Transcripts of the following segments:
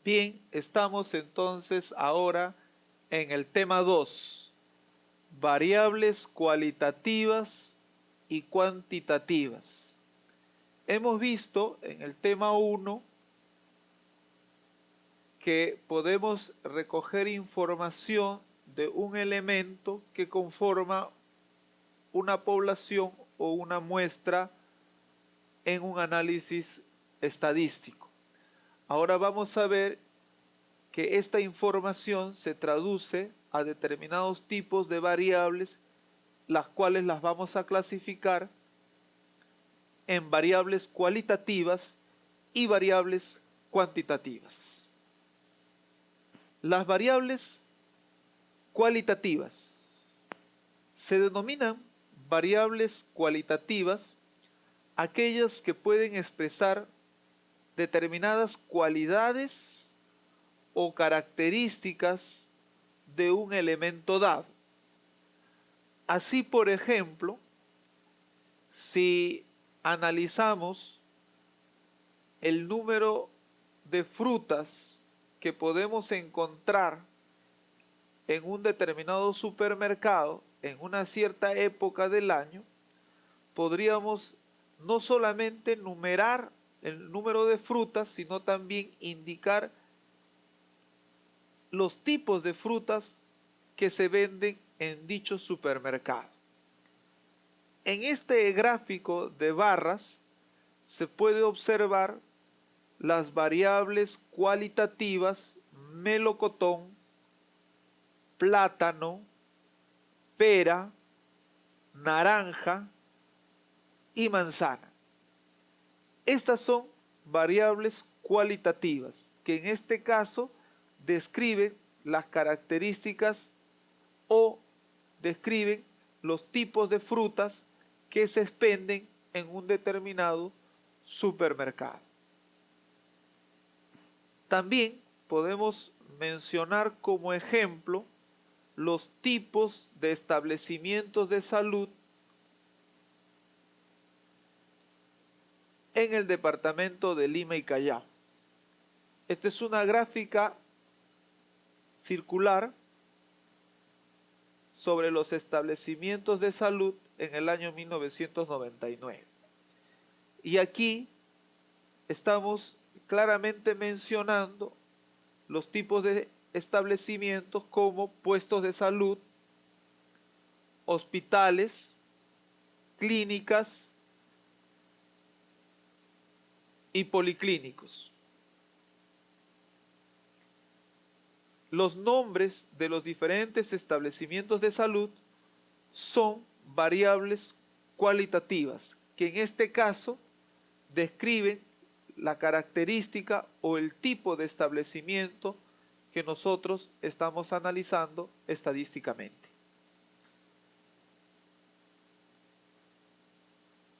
Bien, estamos entonces ahora en el tema 2, variables cualitativas y cuantitativas. Hemos visto en el tema 1 que podemos recoger información de un elemento que conforma una población o una muestra en un análisis estadístico. Ahora vamos a ver que esta información se traduce a determinados tipos de variables, las cuales las vamos a clasificar en variables cualitativas y variables cuantitativas. Las variables cualitativas se denominan variables cualitativas aquellas que pueden expresar determinadas cualidades o características de un elemento dado. Así, por ejemplo, si analizamos el número de frutas que podemos encontrar en un determinado supermercado en una cierta época del año, podríamos no solamente numerar el número de frutas, sino también indicar los tipos de frutas que se venden en dicho supermercado. En este gráfico de barras se puede observar las variables cualitativas melocotón, plátano, pera, naranja y manzana. Estas son variables cualitativas que en este caso describen las características o describen los tipos de frutas que se expenden en un determinado supermercado. También podemos mencionar como ejemplo los tipos de establecimientos de salud en el departamento de Lima y Callao. Esta es una gráfica circular sobre los establecimientos de salud en el año 1999. Y aquí estamos claramente mencionando los tipos de establecimientos como puestos de salud, hospitales, clínicas y policlínicos. Los nombres de los diferentes establecimientos de salud son variables cualitativas, que en este caso describen la característica o el tipo de establecimiento que nosotros estamos analizando estadísticamente.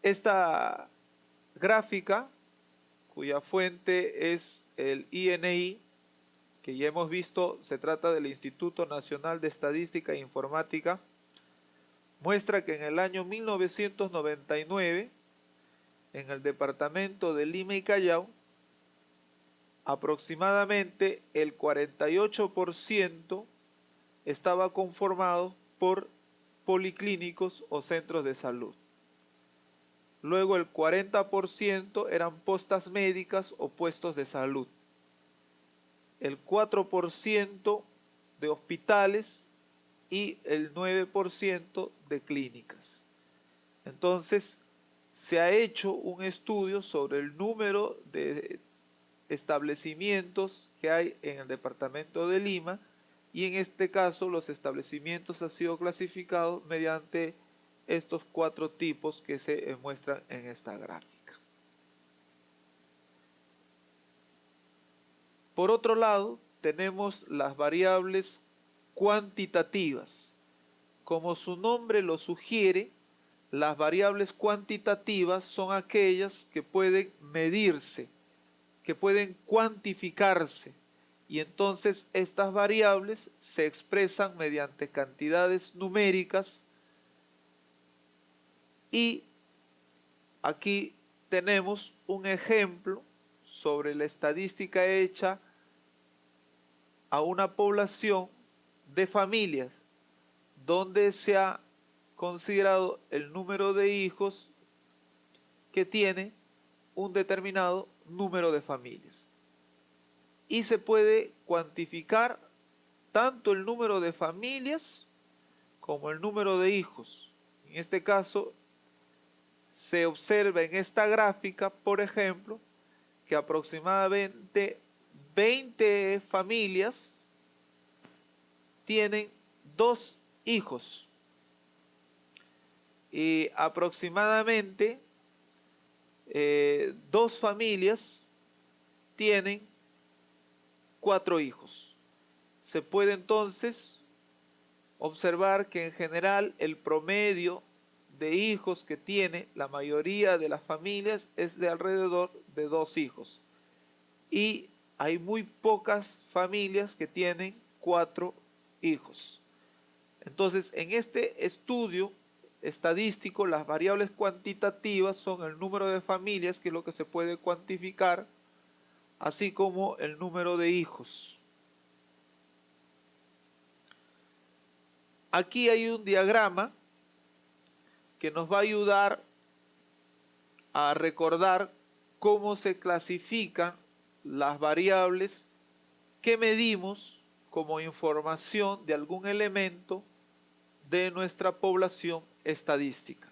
Esta gráfica, cuya fuente es el INI, que ya hemos visto, se trata del Instituto Nacional de Estadística e Informática, muestra que en el año 1999, en el departamento de Lima y Callao, aproximadamente el 48% estaba conformado por policlínicos o centros de salud. Luego el 40% eran postas médicas o puestos de salud. El 4% de hospitales y el 9% de clínicas. Entonces, se ha hecho un estudio sobre el número de establecimientos que hay en el departamento de Lima, y en este caso los establecimientos han sido clasificados mediante estos 4 tipos que se muestran en esta gráfica. Por otro lado, tenemos las variables cuantitativas. Como su nombre lo sugiere, las variables cuantitativas son aquellas que pueden medirse, que pueden cuantificarse, y entonces estas variables se expresan mediante cantidades numéricas, y aquí tenemos un ejemplo sobre la estadística hecha a una población de familias donde se ha considerado el número de hijos que tiene un determinado número de familias. Y se puede cuantificar tanto el número de familias como el número de hijos. En este caso, se observa en esta gráfica, por ejemplo, que aproximadamente 20 familias tienen 2 hijos y aproximadamente 2 familias tienen 4 hijos. Se puede entonces observar que en general el promedio de hijos que tiene la mayoría de las familias es de alrededor de 2 hijos. Y hay muy pocas familias que tienen 4 hijos. Entonces, en este estudio estadístico, las variables cuantitativas son el número de familias, que es lo que se puede cuantificar, así como el número de hijos. Aquí hay un diagrama que nos va a ayudar a recordar cómo se clasifican las variables que medimos como información de algún elemento de nuestra población estadística.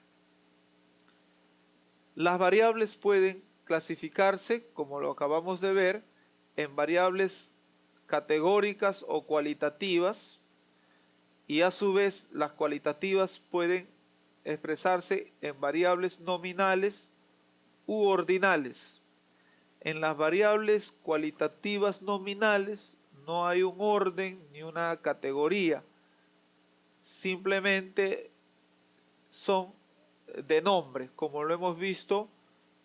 Las variables pueden clasificarse, como lo acabamos de ver, en variables categóricas o cualitativas, y a su vez las cualitativas pueden expresarse en variables nominales u ordinales. En las variables cualitativas nominales no hay un orden ni una categoría, simplemente son de nombre, como lo hemos visto,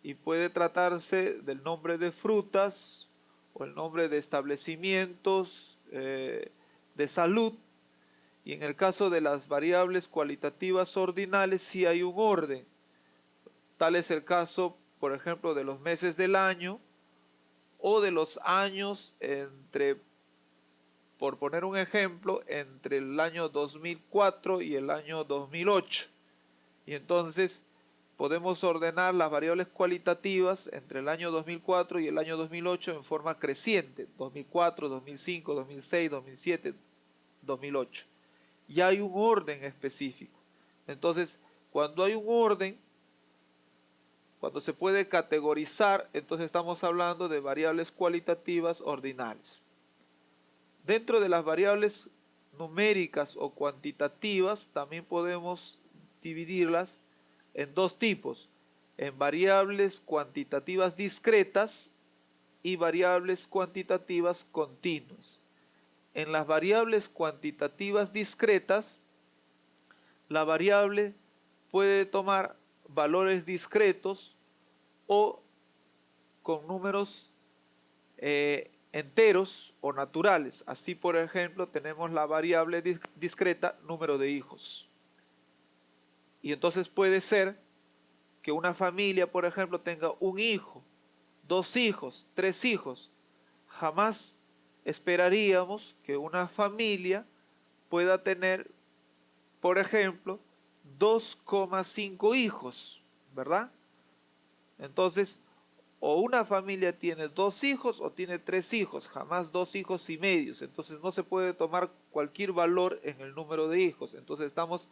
y puede tratarse del nombre de frutas o el nombre de establecimientos de salud. Y en el caso de las variables cualitativas ordinales sí hay un orden. Tal es el caso, por ejemplo, de los meses del año o de los años entre, por poner un ejemplo, entre el año 2004 y el año 2008. Y entonces podemos ordenar las variables cualitativas entre el año 2004 y el año 2008 en forma creciente: 2004, 2005, 2006, 2007, 2008. Y hay un orden específico. Entonces, cuando hay un orden, cuando se puede categorizar, entonces estamos hablando de variables cualitativas ordinales. Dentro de las variables numéricas o cuantitativas, también podemos dividirlas en dos tipos: en variables cuantitativas discretas y variables cuantitativas continuas. En las variables cuantitativas discretas, la variable puede tomar valores discretos o con números enteros o naturales. Así, por ejemplo, tenemos la variable discreta número de hijos. Y entonces puede ser que una familia, por ejemplo, tenga un hijo, 2 hijos, 3 hijos. Jamás esperaríamos que una familia pueda tener, por ejemplo, 2,5 hijos, ¿verdad? Entonces, o una familia tiene 2 hijos o tiene 3 hijos, jamás 2 hijos y medios. Entonces no se puede tomar cualquier valor en el número de hijos. Entonces estamos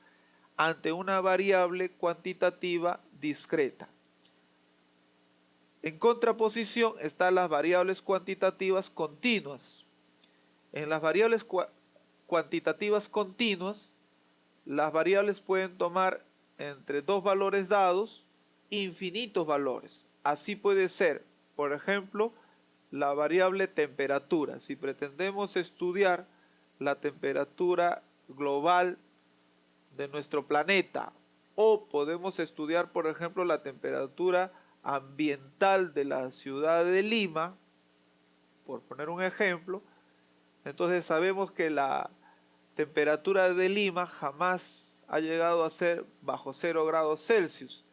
ante una variable cuantitativa discreta. En contraposición están las variables cuantitativas continuas. En las variables cuantitativas continuas, las variables pueden tomar entre 2 valores dados infinitos valores. Así puede ser, por ejemplo, la variable temperatura. Si pretendemos estudiar la temperatura global de nuestro planeta, o podemos estudiar, por ejemplo, la temperatura ambiental de la ciudad de Lima, por poner un ejemplo, entonces sabemos que la temperatura de Lima jamás ha llegado a ser bajo 0 grados Celsius,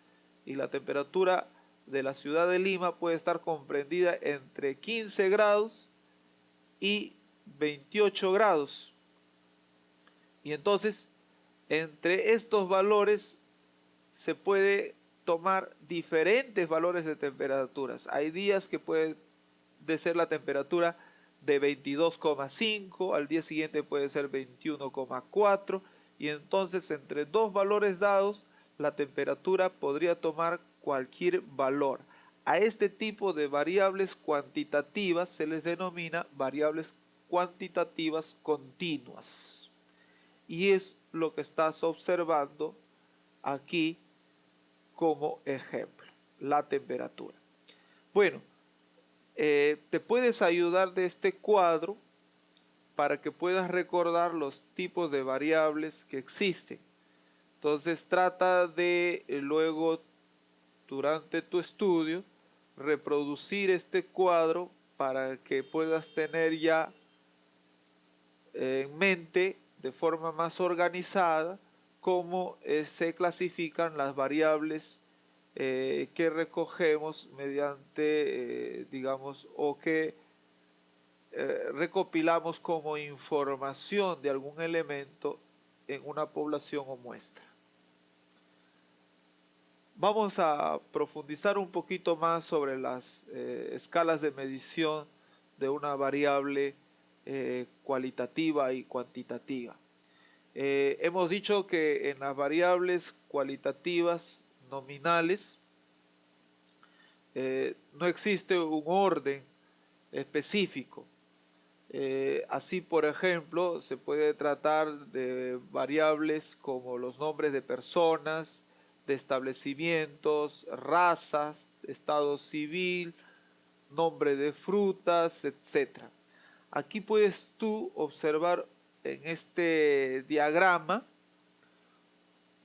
y la temperatura de la ciudad de Lima puede estar comprendida entre 15 grados y 28 grados. Y entonces, entre estos valores se puede tomar diferentes valores de temperaturas. Hay días que puede ser la temperatura de 22,5, al día siguiente puede ser 21,4, y entonces entre dos valores dados, la temperatura podría tomar cualquier valor. A este tipo de variables cuantitativas se les denomina variables cuantitativas continuas. Y es lo que estás observando aquí como ejemplo, la temperatura. Bueno, te puedes ayudar de este cuadro para que puedas recordar los tipos de variables que existen. Entonces trata de luego, durante tu estudio, reproducir este cuadro para que puedas tener ya en mente de forma más organizada cómo se clasifican las variables que recogemos mediante, digamos, o que recopilamos como información de algún elemento en una población o muestra. Vamos a profundizar un poquito más sobre las escalas de medición de una variable cualitativa y cuantitativa. Hemos dicho que en las variables cualitativas nominales no existe un orden específico. Así, por ejemplo, se puede tratar de variables como los nombres de personas, de establecimientos, razas, estado civil, nombre de frutas, etc. Aquí puedes tú observar en este diagrama,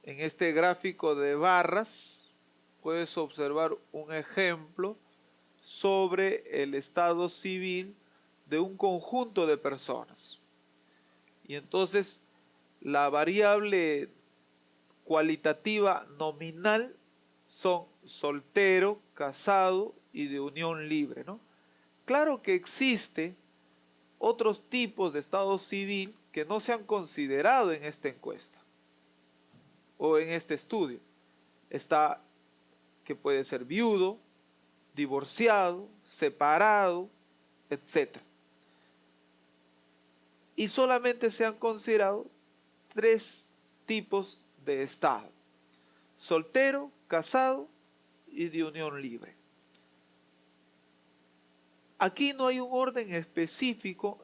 en este gráfico de barras, puedes observar un ejemplo sobre el estado civil de un conjunto de personas. Y entonces la variable cualitativa nominal son soltero, casado y de unión libre, ¿no? Claro que existe otros tipos de estado civil que no se han considerado en esta encuesta o en este estudio. Está que puede ser viudo, divorciado, separado, etc. Y solamente se han considerado 3 tipos de estado: soltero, casado y de unión libre. Aquí no hay un orden específico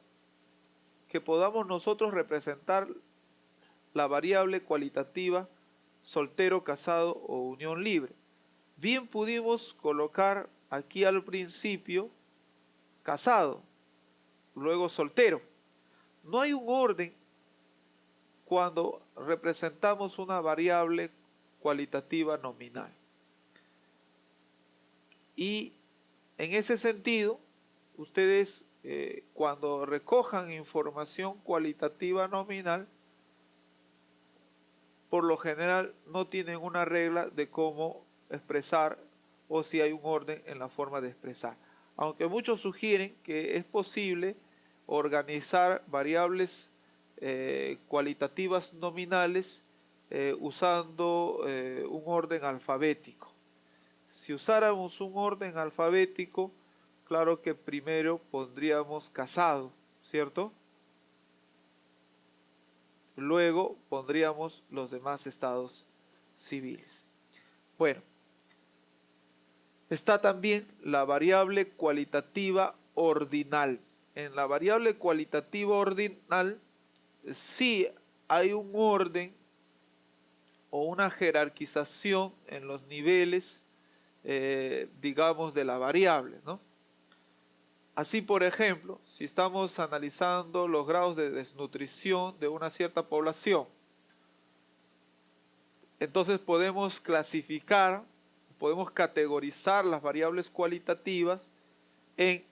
que podamos nosotros representar la variable cualitativa soltero, casado o unión libre. Bien pudimos colocar aquí al principio casado, luego soltero. No hay un orden cuando representamos una variable cualitativa nominal. Y en ese sentido, ustedes cuando recojan información cualitativa nominal, por lo general no tienen una regla de cómo expresar o si hay un orden en la forma de expresar. Aunque muchos sugieren que es posible organizar variables cualitativas nominales usando un orden alfabético. Si usáramos un orden alfabético, claro que primero pondríamos casado, ¿cierto? Luego pondríamos los demás estados civiles. Bueno, está también la variable cualitativa ordinal. En la variable cualitativa ordinal sí hay un orden o una jerarquización en los niveles, digamos, de la variable, ¿no? Así, por ejemplo, si estamos analizando los grados de desnutrición de una cierta población, entonces podemos clasificar, podemos categorizar las variables cualitativas en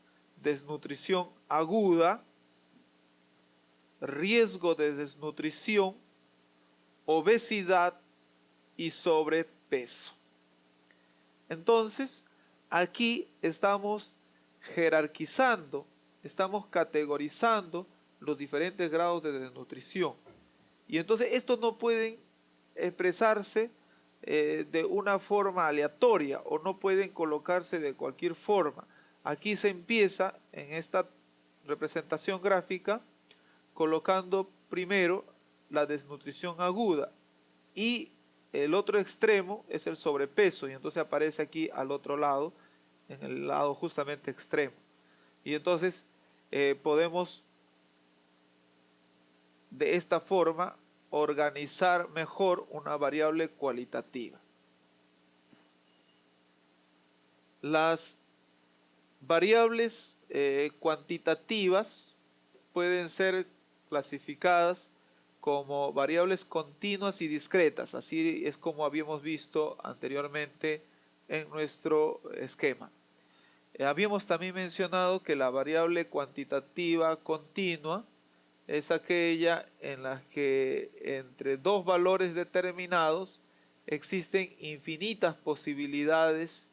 desnutrición aguda, riesgo de desnutrición, obesidad y sobrepeso. Entonces, aquí estamos jerarquizando, estamos categorizando los diferentes grados de desnutrición. Y entonces estos no pueden expresarse de una forma aleatoria o no pueden colocarse de cualquier forma. Aquí se empieza en esta representación gráfica colocando primero la desnutrición aguda y el otro extremo es el sobrepeso, y entonces aparece aquí al otro lado, en el lado justamente extremo. Y entonces podemos de esta forma organizar mejor una variable cualitativa. Las variables cuantitativas pueden ser clasificadas como variables continuas y discretas, así es como habíamos visto anteriormente en nuestro esquema. Habíamos también mencionado que la variable cuantitativa continua es aquella en la que entre dos valores determinados existen infinitas posibilidades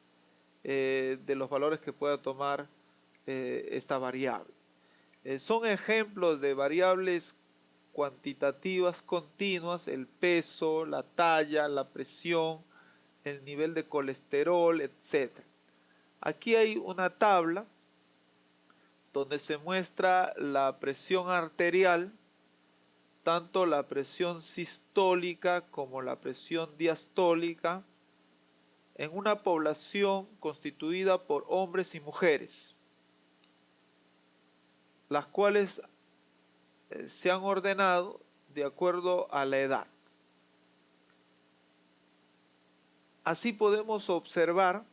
de los valores que pueda tomar esta variable. Son ejemplos de variables cuantitativas continuas: el peso, la talla, la presión, el nivel de colesterol, etc. Aquí hay una tabla donde se muestra la presión arterial, tanto la presión sistólica como la presión diastólica, en una población constituida por hombres y mujeres, las cuales se han ordenado de acuerdo a la edad. Así podemos observar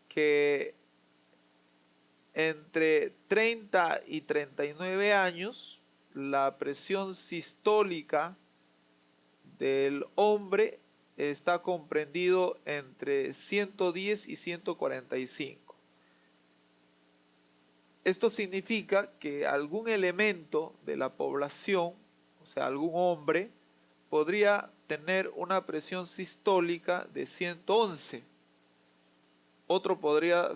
que entre 30 y 39 años, la presión sistólica del hombre está comprendido entre 110 y 145. Esto significa que algún elemento de la población, o sea, algún hombre, podría tener una presión sistólica de 111. Otro podría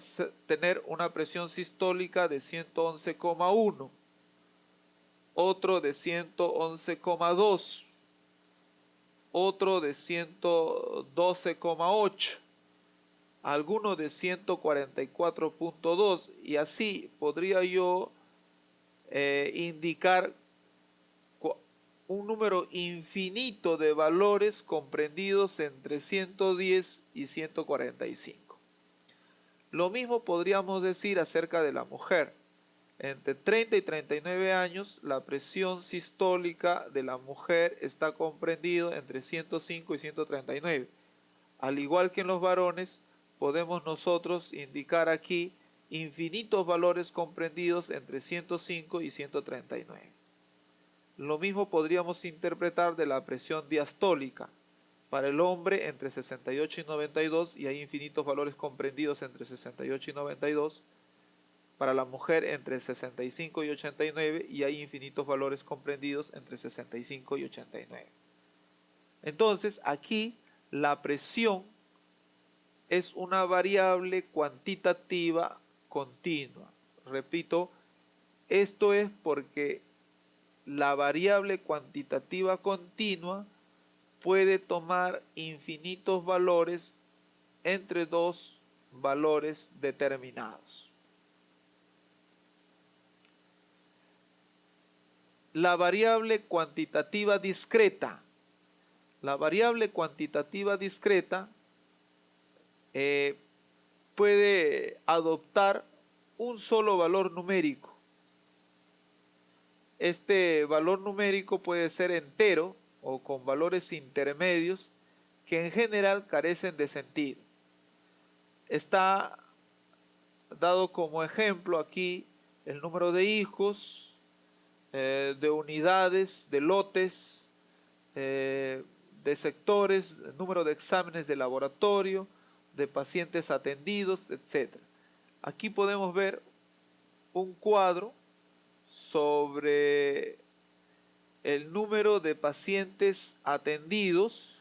tener una presión sistólica de 111,1. Otro de 111,2. Otro de 112,8. Alguno de 144,2, y así podría yo indicar un número infinito de valores comprendidos entre 110 y 145. Lo mismo podríamos decir acerca de la mujer. Entre 30 y 39 años, la presión sistólica de la mujer está comprendido entre 105 y 139. Al igual que en los varones, podemos nosotros indicar aquí infinitos valores comprendidos entre 105 y 139. Lo mismo podríamos interpretar de la presión diastólica. Para el hombre entre 68 y 92, y hay infinitos valores comprendidos entre 68 y 92. Para la mujer entre 65 y 89, y hay infinitos valores comprendidos entre 65 y 89. Entonces, aquí la presión es una variable cuantitativa continua. Repito, esto es porque la variable cuantitativa continua puede tomar infinitos valores entre dos valores determinados. La variable cuantitativa discreta. La variable cuantitativa discreta puede adoptar un solo valor numérico. Este valor numérico puede ser entero o con valores intermedios que en general carecen de sentido. Está dado como ejemplo aquí el número de hijos, de unidades, de lotes, de sectores, el número de exámenes de laboratorio, de pacientes atendidos, etc. Aquí podemos ver un cuadro sobre el número de pacientes atendidos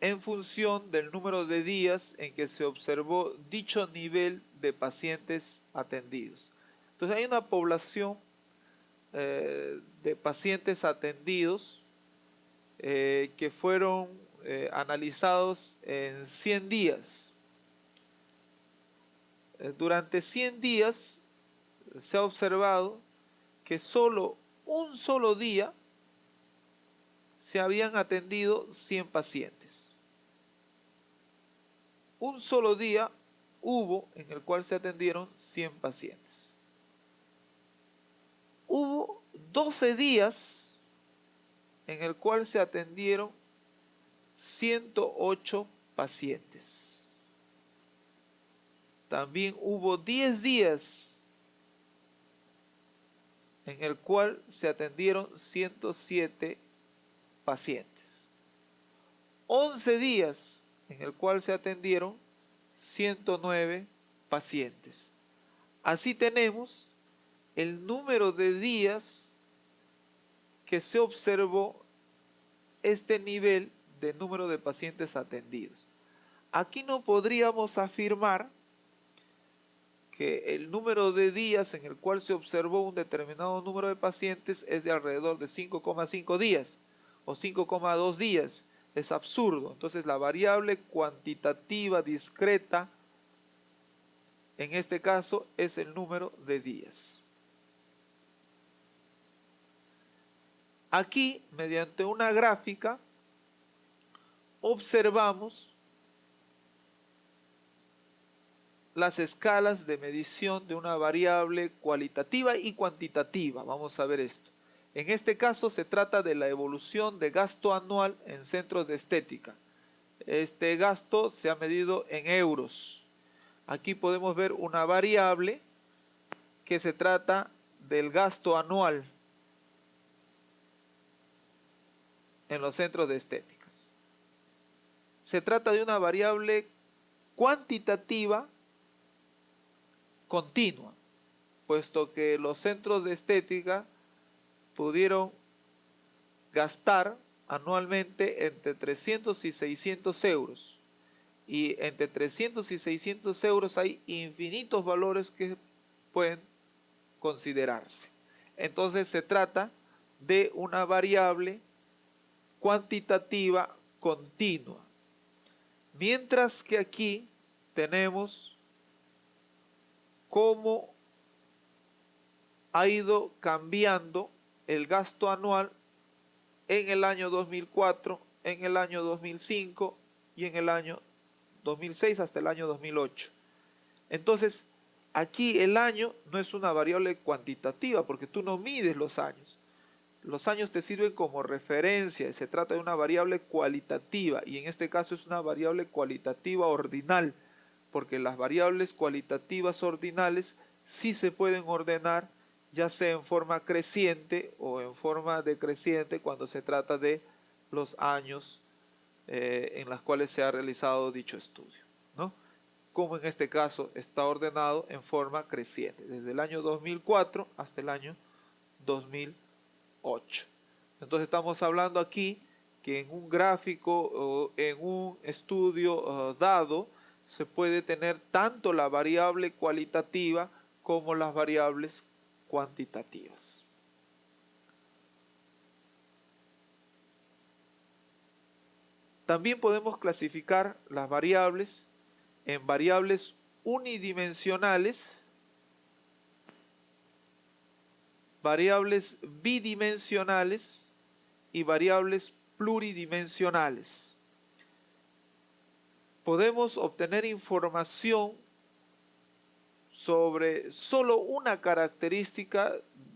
en función del número de días en que se observó dicho nivel de pacientes atendidos. Entonces hay una población de pacientes atendidos que fueron analizados en 100 días. Durante 100 días se ha observado que solo un solo día se habían atendido 100 pacientes. Un solo día hubo en el cual se atendieron 100 pacientes. Hubo 12 días en el cual se atendieron 108 pacientes. También hubo 10 días en el cual se atendieron 107 pacientes. 11 días en el cual se atendieron 109 pacientes. Así tenemos el número de días que se observó este nivel de número de pacientes atendidos. Aquí no podríamos afirmar que el número de días en el cual se observó un determinado número de pacientes es de alrededor de 5,5 días o 5,2 días. Es absurdo. Entonces la variable cuantitativa discreta en este caso es el número de días. Aquí, mediante una gráfica, observamos las escalas de medición de una variable cualitativa y cuantitativa. Vamos a ver esto. En este caso se trata de la evolución de gasto anual en centros de estética. Este gasto se ha medido en euros. Aquí podemos ver una variable que se trata del gasto anual en los centros de estéticas. Se trata de una variable cuantitativa continua, puesto que los centros de estética pudieron gastar anualmente entre 300 y 600 euros. Y entre 300 y 600 euros hay infinitos valores que pueden considerarse. Entonces se trata de una variable cuantitativa continua. Mientras que aquí tenemos cómo ha ido cambiando el gasto anual en el año 2004, en el año 2005 y en el año 2006 hasta el año 2008. Entonces, aquí el año no es una variable cuantitativa porque tú no mides los años. Los años te sirven como referencia, se trata de una variable cualitativa y en este caso es una variable cualitativa ordinal, porque las variables cualitativas ordinales sí se pueden ordenar ya sea en forma creciente o en forma decreciente cuando se trata de los años en los cuales se ha realizado dicho estudio, ¿no? Como en este caso está ordenado en forma creciente, desde el año 2004 hasta el año 2008. Entonces estamos hablando aquí que en un gráfico o en un estudio dado se puede tener tanto la variable cualitativa como las variables cuantitativas. También podemos clasificar las variables en variables unidimensionales, variables bidimensionales y variables pluridimensionales. Podemos obtener información sobre solo una característica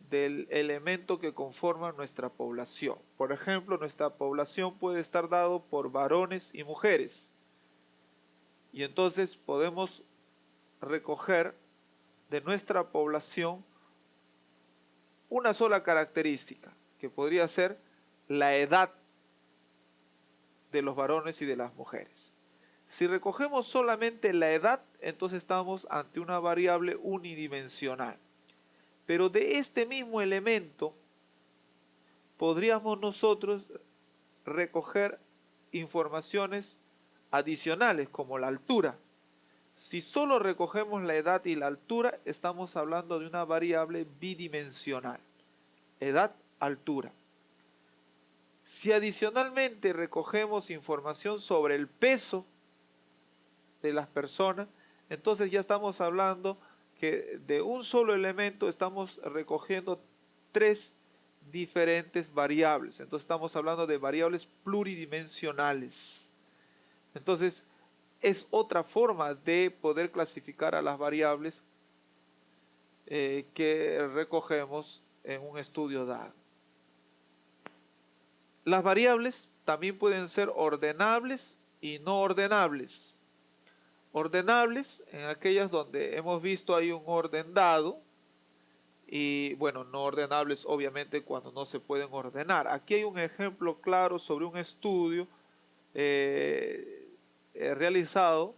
del elemento que conforma nuestra población. Por ejemplo, nuestra población puede estar dado por varones y mujeres. Y entonces podemos recoger de nuestra población una sola característica, que podría ser la edad de los varones y de las mujeres. Si recogemos solamente la edad, entonces estamos ante una variable unidimensional. Pero de este mismo elemento podríamos nosotros recoger informaciones adicionales como la altura. Si solo recogemos la edad y la altura, estamos hablando de una variable bidimensional. Edad, altura. Si adicionalmente recogemos información sobre el peso de las personas, entonces ya estamos hablando que de un solo elemento estamos recogiendo tres diferentes variables. Entonces estamos hablando de variables pluridimensionales. Entonces es otra forma de poder clasificar a las variables que recogemos en un estudio dado. Las variables también pueden ser ordenables y no ordenables. Ordenables en aquellas donde hemos visto hay un orden dado, y bueno, no ordenables obviamente cuando no se pueden ordenar. Aquí hay un ejemplo claro sobre un estudio realizado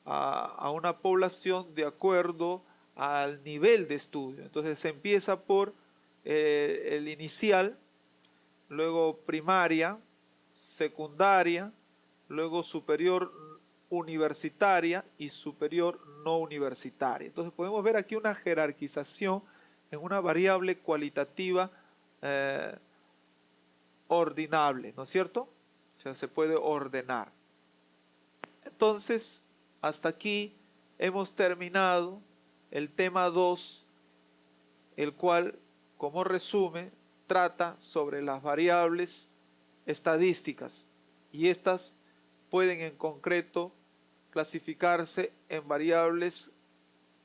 a una población de acuerdo al nivel de estudio. Entonces se empieza por el inicial, luego primaria, secundaria, luego superior universitaria y superior no universitaria. Entonces podemos ver aquí una jerarquización en una variable cualitativa ordinable, ¿no es cierto? O sea, se puede ordenar. Entonces, hasta aquí hemos terminado el tema 2, el cual, como resumen, trata sobre las variables estadísticas, y estas pueden en concreto clasificarse en variables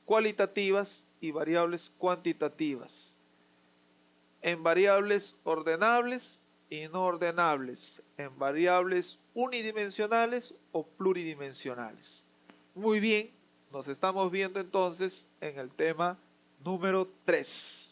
cualitativas y variables cuantitativas, en variables ordenables y no ordenables, en variables unidimensionales o pluridimensionales. Muy bien, nos estamos viendo entonces en el tema número 3.